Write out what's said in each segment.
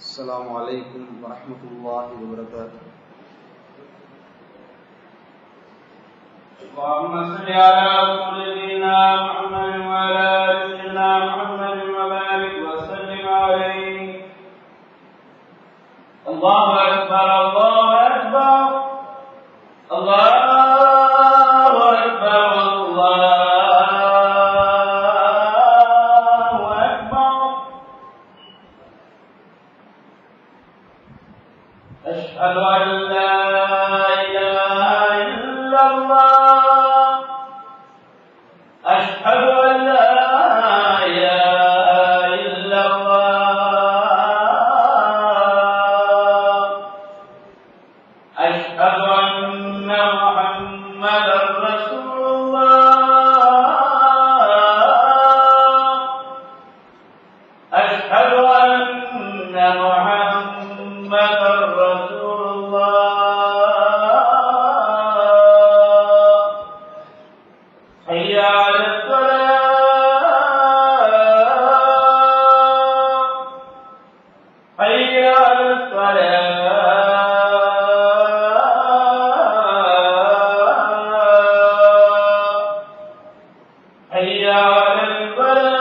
السلام عليكم ورحمة الله وبركاته. اللهم صل على سيدنا محمد وعلى آل سيدنا محمد وبارك وسلم عليه. الله أكبر الله أكبر الله أكبر الله أكبر. أشهد أن لا إله إلا الله. أشهد أن لا إله إلا الله. أشهد أن محمدا رسول الله. أشهد أن محمدا رسول الله. حي على الصلاة. حي على الصلاة. حي على الفلاح.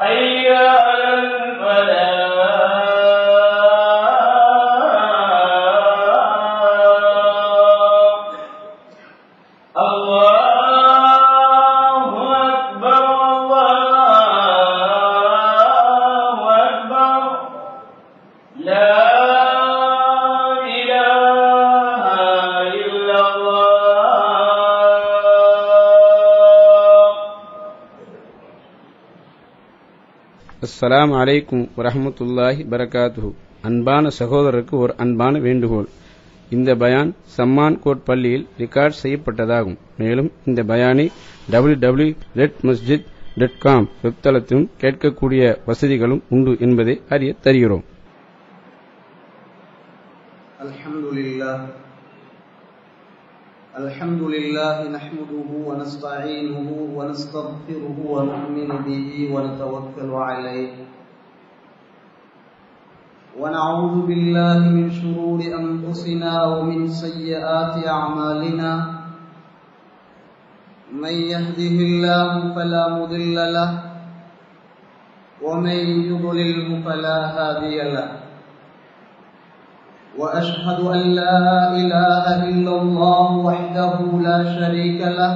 حي على الفلاح. الله أكبر الله أكبر. لا إله إلا الله. அஸ்ஸலாமு அலைக்கும் வரஹ்மத்துல்லாஹி பரகாத்துஹு. அன்பான சகோதரருக்கு ஒரு அன்பான வேண்டுகோள். இந்த பயான் சம்மான் கோட் பள்ளியில் ரெக்கார்ட் செய்யப்பட்டதாகும். மேலும் இந்த பயானை www.redmasjid.com வெப்தளத்திலும் கேட்கக்கூடிய வசதிகளும் உண்டு என்பதை அறிய தருகிறோம். الحمد لله نحمده ونستعينه ونستغفره ونؤمن به ونتوكل عليه ونعوذ بالله من شرور أنفسنا ومن سيئات أعمالنا. من يهده الله فلا مضل له ومن يضلله فلا هادي له. وأشهد أن لا إله إلا الله وحده لا شريك له.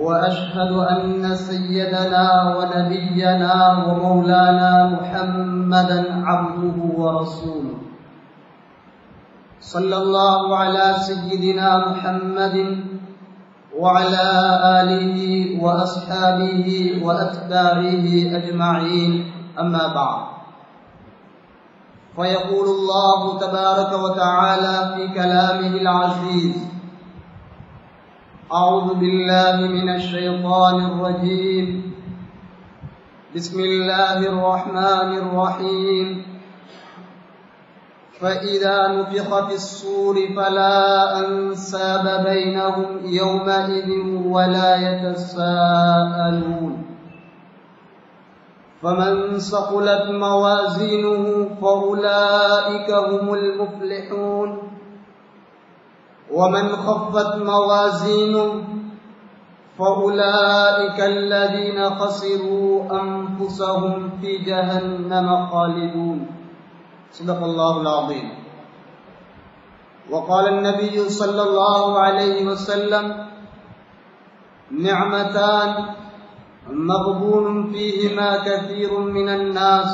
وأشهد أن سيدنا ونبينا ومولانا محمدا عبده ورسوله. صلى الله على سيدنا محمد وعلى آله وأصحابه وأتباعه أجمعين. أما بعد، فيقول الله تبارك وتعالى في كلامه العزيز: أعوذ بالله من الشيطان الرجيم. بسم الله الرحمن الرحيم. فإذا نفخ في الصور فلا أنساب بينهم يومئذ ولا يتساءلون. فمن ثقلت موازينه فأولئك هم المفلحون. ومن خفت موازينه فأولئك الذين خسروا أنفسهم في جهنم خالدون. صدق الله العظيم. وقال النبي صلى الله عليه وسلم: نعمتان مغبون فيهما كثير من الناس: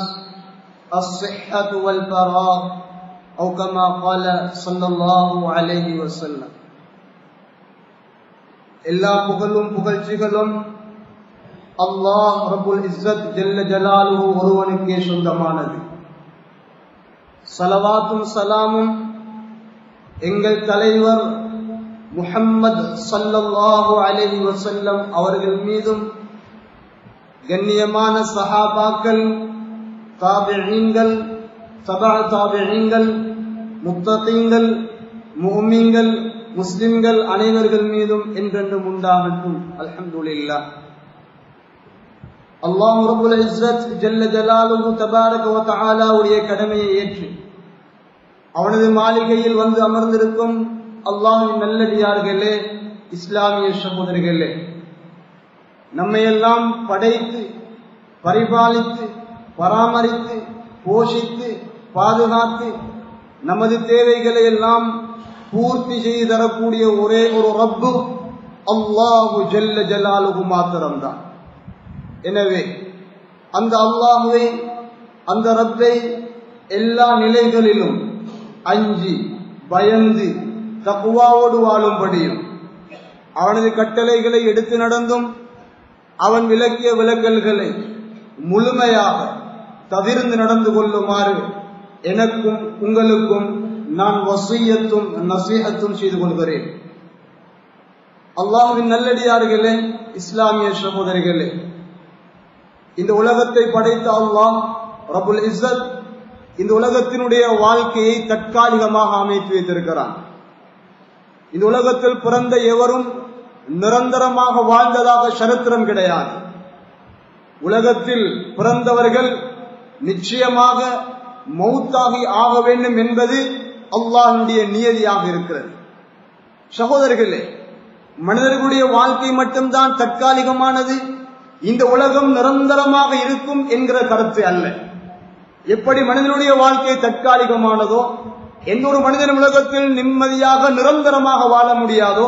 الصحة والفراغ، أو كما قال صلى الله عليه وسلم. எல்லா புகழும் புகழ்ச்சிகளும் அல்லாஹ் ரப்புல் இஸ்ஸத் ஜல்ல ஜலாலுஹு ஒருவனுக்கே சொந்தமானது. ஸலவாத்தும் ஸலாமும் எங்கள் தலைவர் முஹம்மது ஸல்லல்லாஹு அலைஹி வஸல்லம் அவர்கள் மீதும், கண்ணியமான சஹாபாக்கள், தாபிஈன்கள், தபா தாபிஈன்கள், முத்தகீன்கள், முஃமின்கள், முஸ்லிம்கள் அனைவர்கள் மீதும் என்றென்றும் உண்டாகட்டும். அல்ஹம்துலில்லாஹ். அல்லாஹ் ரப்புல் இஸ்ஸத் ஜல்ல ஜலாலுஹு தபாரக வ தஆலாவுடைய கடமையை ஏற்று அவனது மாளிகையில் வந்து அமர்ந்திருக்கும் அல்லாஹ்வின் நல்லடியார்களே, இஸ்லாமிய சகோதரர்களே, நம்மையெல்லாம் படைத்து பரிபாலித்து பராமரித்து போஷித்து பாதுகாத்து நமது தேவைகளை எல்லாம் பூர்த்தி செய்து தரக்கூடிய ஒரே ஒரு ரப்பு அல்லாஹு ஜல்ல ஜலாலுஹு மாத்திரம்தான். எனவே அந்த அல்லாஹுவை, அந்த ரப்பை எல்லா நிலைகளிலும் அஞ்சி பயந்து தக்வாவோடு வாழும்படியும் அவனது கட்டளைகளை எடுத்து நடந்தும் அவன் விலக்கிய விலக்கல்களை முழுமையாக தவிர்த்து நடந்து கொள்ளுமாறு எனக்கும் உங்களுக்கும் நான் வசியத்தும் நசீஹத்தும் செய்து கொள்கிறேன். அல்லாஹ்வின் நல்லடியார்களே, இஸ்லாமிய சகோதரர்களே, இந்த உலகத்தை படைத்த அல்லாஹ் ரப்புல் இஸ்ஸத் இந்த உலகத்தினுடைய வாழ்க்கையை தற்காலிகமாக அமைத்து வைத்திருக்கிறான். இந்த உலகத்தில் பிறந்த எவரும் நிரந்தரமாக வாழ்ந்ததாக சரித்திரம் கிடையாது. உலகத்தில் பிறந்தவர்கள் நிச்சயமாக மௌத்தாகி ஆக வேண்டும் என்பது அல்லாஹ்வுடைய நியதியாக இருக்கிறது. சகோதரர்களே, மனிதர்களுடைய வாழ்க்கை மட்டும்தான் தற்காலிகமானது, இந்த உலகம் நிரந்தரமாக இருக்கும் என்கிற கருத்து அல்ல. எப்படி மனிதனுடைய வாழ்க்கை தற்காலிகமானதோ, எந்த ஒரு மனிதன் உலகத்தில் நிம்மதியாக நிரந்தரமாக வாழ முடியாதோ,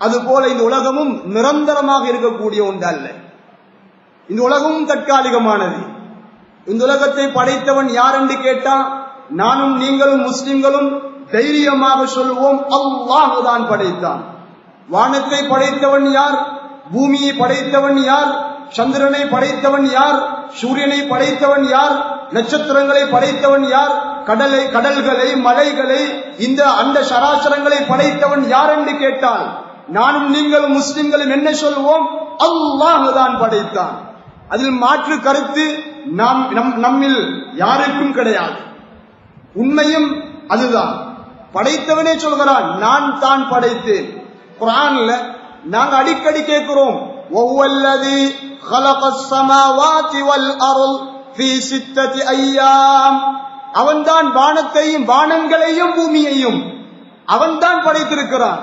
அதுபோல இந்த உலகமும் நிரந்தரமாக இருக்கக்கூடிய ஒன்று அல்ல. இந்த உலகமும் தற்காலிகமானது. இந்த உலகத்தை படைத்தவன் யார் என்று கேட்டா, நானும் நீங்களும் முஸ்லிம்களும் தைரியமாக சொல்வோம், அல்லாஹ் தான் படைத்தான். வானத்தை படைத்தவன் யார்? பூமியை படைத்தவன் யார்? சந்திரனை படைத்தவன் யார்? சூரியனை படைத்தவன் யார்? நட்சத்திரங்களை படைத்தவன் யார்? கடல்களை மலைகளை இந்த அந்த சராசரங்களை படைத்தவன் யார் என்று கேட்டால், நானும் நீங்களும் முஸ்லிம்களும் என்ன சொல்வோம்? அல்லாஹ் தான் படைத்தான். அதில் மாற்று கருத்து நம்மில் யாருக்கும் கிடையாது. உண்மையும் அதுதான். படைத்தவனே சொல்கிறான், நான் தான் படைத்தேன். குர்ஆன்ல நாங்க அடிக்கடி கேட்கிறோம், வஹுவல்லதி خلقஸ் ஸமாவாதி வல் அர்ض ஃபீ சித்தத்தி அய்யாம். அவன்தான் வானத்தையும் வானங்களையும் பூமியையும் அவன்தான் படைத்திருக்கிறான்.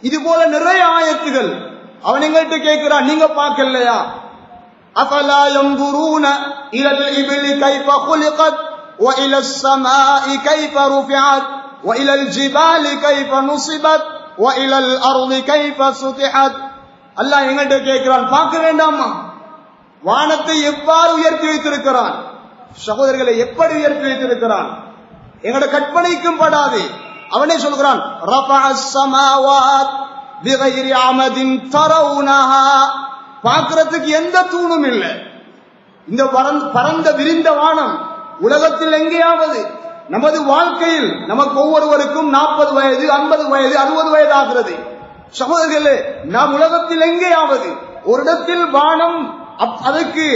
இது போல நிறைய ஆயத்துகள் அவன் எங்கள்கிட்ட கேட்கிறான், நீங்க பார்க்கலையா? அஃபலா யன்துரூன இலல் இப்லி கைஃப குலிகத் வ இலஸ் ஸமாஇ கைஃப ருஃபிஅத் வ இலல் ஜிபாலி கைஃப நுஸிபத் வ இலல் அர்ضி கைஃப சுதிஹத். அல்லாஹ் எங்கள்கிட்ட கேட்கிறான், பார்க்க வேண்டாமா? வானத்தை எவ்வாறு உயர்த்தி வைத்திருக்கிறான்? சகோதரர்களை, எப்படி உயர்த்தி வைத்திருக்கிறான்? எங்களோட கற்பனைக்கும் படாது. அவனே சொல்கிறான், ரஃபஅஸ் ஸமாவாத் பிகைரி அமதின் தரவுனஹா. பார்க்கிறதுக்கு எந்த தூணும் இல்லை. இந்த பரந்த விரிந்த வானம் உலகத்தில் எங்கேயாவது நமது வாழ்க்கையில் நமக்கு ஒவ்வொருவருக்கும் 40 வயது 50 வயது 60 வயது ஆகிறது. சகோதரர்களே, நாம் உலகத்தில் எங்கேயாவது ஒரு இடத்தில் வானம் அதற்கு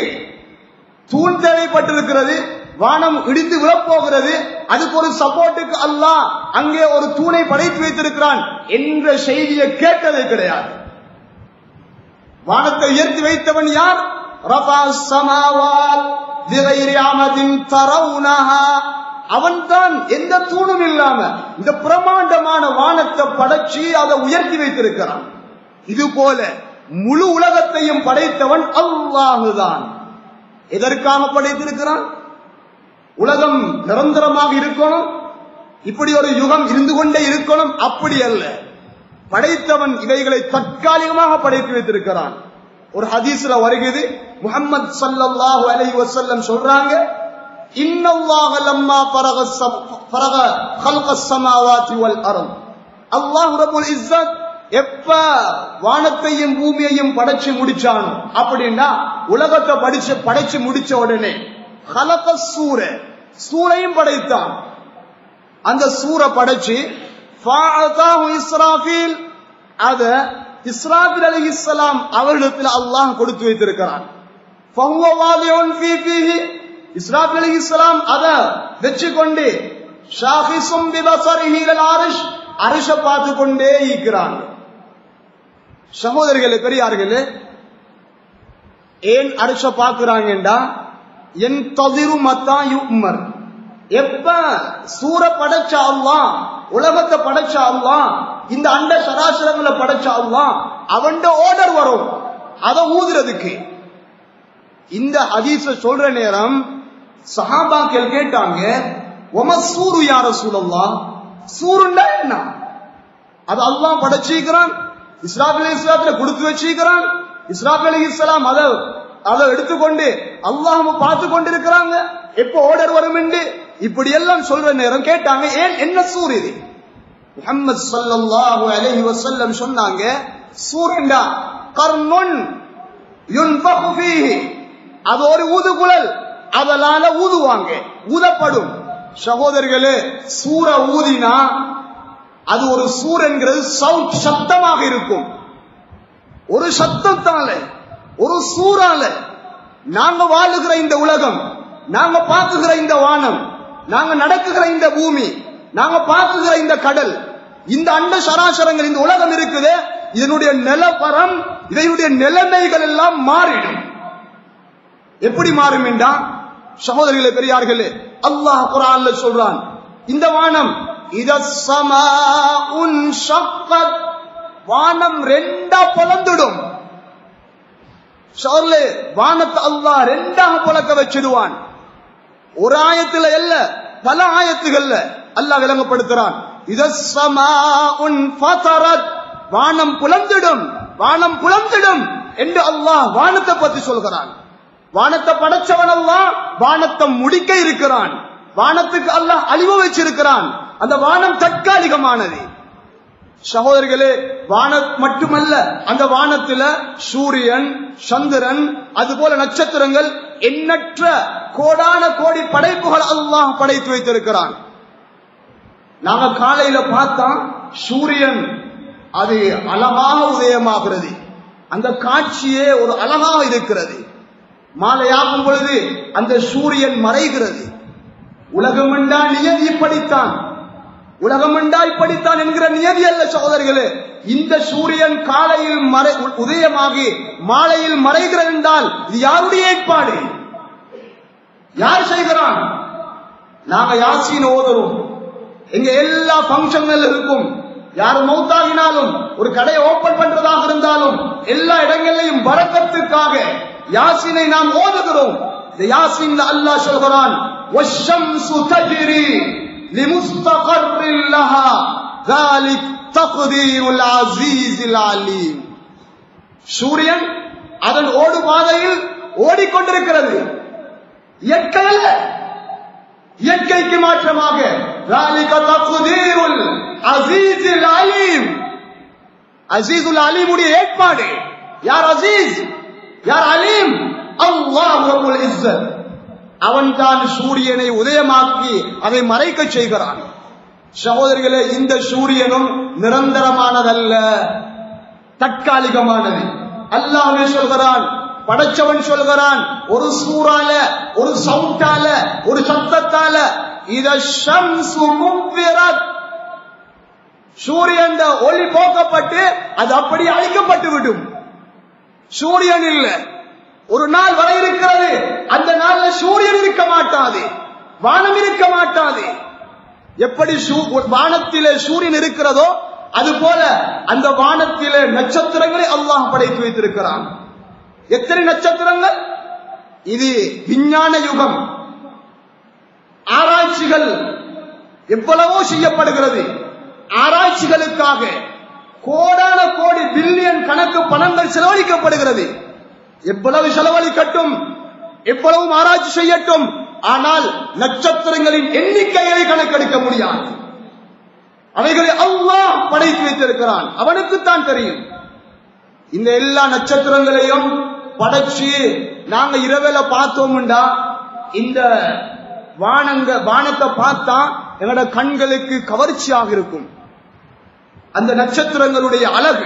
தூண் தேவைப்பட்டிருக்கிறது, வானம் இடிந்து விழப்போகிறது, அதுக்கு ஒரு சப்போர்ட்டுக்கு அல்லாஹ் அங்கே ஒரு தூணை படைத்து வைத்திருக்கிறான் என்ற செய்தியை கேட்டதே கிடையாது. வானத்தை உயர்த்தி வைத்தவன் யார்? ரஃபஅஸ் ஸமாவாத் பிகைரி அமதின் தரவுனஹா. அவன்தான் எந்த தூணும் இல்லாம இந்த பிரமாண்டமான வானத்தை படைச்சி அதை உயர்த்தி வைத்திருக்கிறான். இது போல முழு உலகத்தையும் படைத்தவன் அல்லாஹுதான். எதற்காக படைத்திருக்கிறான்? உலகம் நிரந்தரமாக இருக்கணும், இப்படி ஒரு யுகம் இருந்து கொண்டே இருக்கணும், அப்படி அல்ல. படைத்தவன் இவைகளை தற்காலிகமாக படைத்து வைத்திருக்கிறான். ஒரு ஹதீஸ்ல வருகிறது, முஹம்மது ஸல்லல்லாஹு அலைஹி வஸல்லம் சொல்றாங்க, இன்னல்லாஹ லம்மா ஃபரக خلقஸ் ஸமாவாதி வல் அர்ض. அல்லாஹ் ரப்புல் இஸ்ஸத் எப்ப வானத்தையும் பூமியையும் படைச்சு முடிச்சானோ, அப்படின்னா உலகத்தை படைச்சு முடிச்ச உடனே خلقஸ் சூரையும் படைத்தான். அந்த சூரை படைச்சு ஃபஅதாஹு இஸ்ராஃபீல், அத இஸ்ராஃபீல் அலைஹிஸ்ஸலாம் அவர்களிடத்தில் அல்லாஹ் கொடுத்து வைத்திருக்கிறான். ஃபஹுவ வாலிஉன் ஃபீஹி, இஸ்ராஃபீல் அலைஹிஸ்ஸலாம் அத வெச்சு கொண்டு ஷாஹிசும் பிபஸரிஹி இலல் அர்ஷ், அர்ஷை பார்த்து கொண்டே இருக்கிறான். சகோதரர்களே, பெரியார்களே, ஏன் அரிச பாக்குறாங்கடா என் ததிரு மத்தா யுமர், எப்ப சூர படைச்சா அல்லாஹ், உலகத்தை படைச்சா அல்லாஹ், இந்த அண்ட சராசரங்களை படைச்சா அல்லாஹ், அவன் ஆர்டர் வரும் அதை ஊதுறதுக்கு. இந்த ஹதீஸ சொல்ற நேரம் சஹாபாக்கள் கேட்டாங்க, ஒமசூரு யா ரசூலல்லாஹ், சூருண்டா என்ன? அது அல்லாஹ் படைச்சிக்கிறான், இஸ்ராஃபில் அலைஹிஸ்ஸலாத்துல கொடுத்து வச்சிருக்கிறான், இஸ்ராஃபில் அலைஹிஸ்ஸலாம் அதை எடுத்துக்கொண்டு அல்லாஹ் பார்த்து கொண்டிருக்கிறாங்க, எப்போ ஆர்டர் வரும் என்று இப்படி எல்லாம் சொல்ற நேரம் கேட்டாங்க, ஏன் என்ன சூர் இது? முஹம்மது ஸல்லல்லாஹு அலைஹி வஸல்லம் சொன்னாங்க, சூரண்டா கர்னுன் யுன்ஃபகு ஃபீஹி, அது ஒரு ஊதுகுழல், அதனால ஊதுவாங்க, ஊதப்படும். சகோதரர்களே, சூர ஊதினா அது ஒரு சூர் என்கிறது சவுண்ட், சத்தமாக இருக்கும். ஒரு சத்தத்தால, ஒரு சூறால நாங்க வாழுகிற இந்த உலகம், நாங்க பார்க்குகிற இந்த வானம், நாங்க நடக்குகிற இந்த பூமி, நாங்க பார்க்குகிற இந்த கடல், இந்த அண்ட சராசரங்கள், இந்த உலகம் இருக்குது, இதனுடைய நிலவரம், இதனுடைய நிலைமைகள் எல்லாம் மாறிடும். எப்படி மாறும் என்றா, சகோதரிகளே பெரியார்களே, அல்லாஹ் குர்ஆன்ல சொல்றான், இந்த வானம் இதஸ்ஸமாஉன் ஷக்கத், வானம் ரெண்டா பிளந்துடும். சொல்லே, வானத்தை அல்லாஹ் ரெண்டாக பிளக்க வச்சிடுவான். ஒரு ஆயத்துல இல்ல, பல ஆயத்துகள்ல அல்லாஹ் விளங்கப்படுத்துறான், இதஸ்ஸமாஉன் ஃபதரத், வானம் புலந்திடும், வானம் புலந்திடும் என்று அல்லாஹ் வானத்தை பத்தி சொல்கிறான். வானத்தை படைச்சவன் அல்லாஹ், வானத்தை முடிக்க இருக்கிறான், வானத்துக்கு அல்லாஹ் அழிவு வச்சிருக்கிறான். அந்த வானம் தற்காலிகமானது. சகோதரர்களே, வானம் மட்டுமல்ல, அந்த வானத்துல சூரியன், சந்திரன், அதுபோல நட்சத்திரங்கள், எண்ணற்ற கோடான கோடி படைப்புகள் அல்லாஹ் படைத்து வைத்திருக்கிறான். நாங்க காலையில பார்த்தா சூரியன் அது அழகாக உதயமாகிறது, அந்த காட்சியே ஒரு அழகாக இருக்கிறது. மாலையாகும் பொழுது அந்த சூரியன் மறைகிறது. உலகம் என்றா நியதி இப்படித்தான், உலகம் என்றா இப்படித்தான் என்கிற நியதி அல்ல சகோதரர்களே. இந்த சூரியன் காலையில் உதயமாகி மாலையில் மறைகிறது என்றால் இது யாருடைய ஏற்பாடு? யார் செய்கிறான்? நாங்க யாசீன் ஓதுறோம், எங்க எல்லா பங்கன்கள் இருக்கும். யார் மௌத்தாகினாலும், ஒரு கடையை ஓபன் பண்றதாக இருந்தாலும், எல்லா இடங்களிலும் பரக்கத்துக்காக யாசீனை நாம் ஓதுகிறோம். இந்த யாசீன் அல்லாஹ் சொல்கிறான், வஷ்ஷம்சு தஜ்ரி லிமுஸ்தகர்ரின் லஹா ذلك تقدير العزيز العليم. சூரியன் அதன் ஓடு பாதையில் ஓடிக்கொண்டிருக்கிறது, இயற்கை அல்ல, இயற்கைக்கு மாற்றமாக ذلك تقدير العزيز العليم. அசீசுல் அலீமுடைய ஏற்பாடு. யார் அசீஸ், யார் அலீம்? அல்லாஹ் ரப்புல் இஸ்ஸத். அவன் தான் சூரியனை உதயமாக்கி அதை மறைக்க செய்கிறான். சகோதரிகளே, இந்த சூரியனும் நிரந்தரமானதல்ல, தற்காலிகமானது. அல்லாஹ் சொல்கிறான், படைச்சவன் சொல்கிறான், ஒரு சூறால, ஒரு சவுண்டால, ஒரு சத்தத்தால இத ஷம்சு முஃபிரத், சூரியன் ஒளி போக்கப்பட்டு அது அப்படி அழிக்கப்பட்டு விடும். சூரியன் இல்ல, ஒரு நாள் வர இருக்கிறது, அந்த நாள்ல சூரியன் இருக்க மாட்டாது, வானம் இருக்க மாட்டாது. எப்படி வானத்திலே சூரியன் இருக்கிறதோ அது போல அந்த வானத்திலே நட்சத்திரங்களை அல்லாஹ் படைத்து வைத்திருக்கிறான். எத்தனை நட்சத்திரங்கள்! இது விஞ்ஞான யுகம். ஆராய்ச்சிகள் எவ்வளவோ செய்யப்படுகிறது. ஆராய்ச்சிகளுக்காக கோடான கோடி பில்லியன் கணக்கு பணங்கள் செலவழிக்கப்படுகிறது. எவ்வளவு செலவழிக்கட்டும், எவ்வளவு ஆராய்ச்சி செய்யட்டும், ஆனால் நட்சத்திரங்களின் எண்ணிக்கையை கணக்கெடுக்க முடியாது. அவைகளை அல்லாஹ் படைத்து வைத்திருக்கிறான், அவனுக்குத்தான் தெரியும். இந்த எல்லா நட்சத்திரங்களையும் படைச்சு நாங்க இரவேல பார்த்தோம்டா, இந்த வானத்தை பார்த்தா எங்களோட கண்களுக்கு கவர்ச்சியாக இருக்கும். அந்த நட்சத்திரங்களுடைய அழகு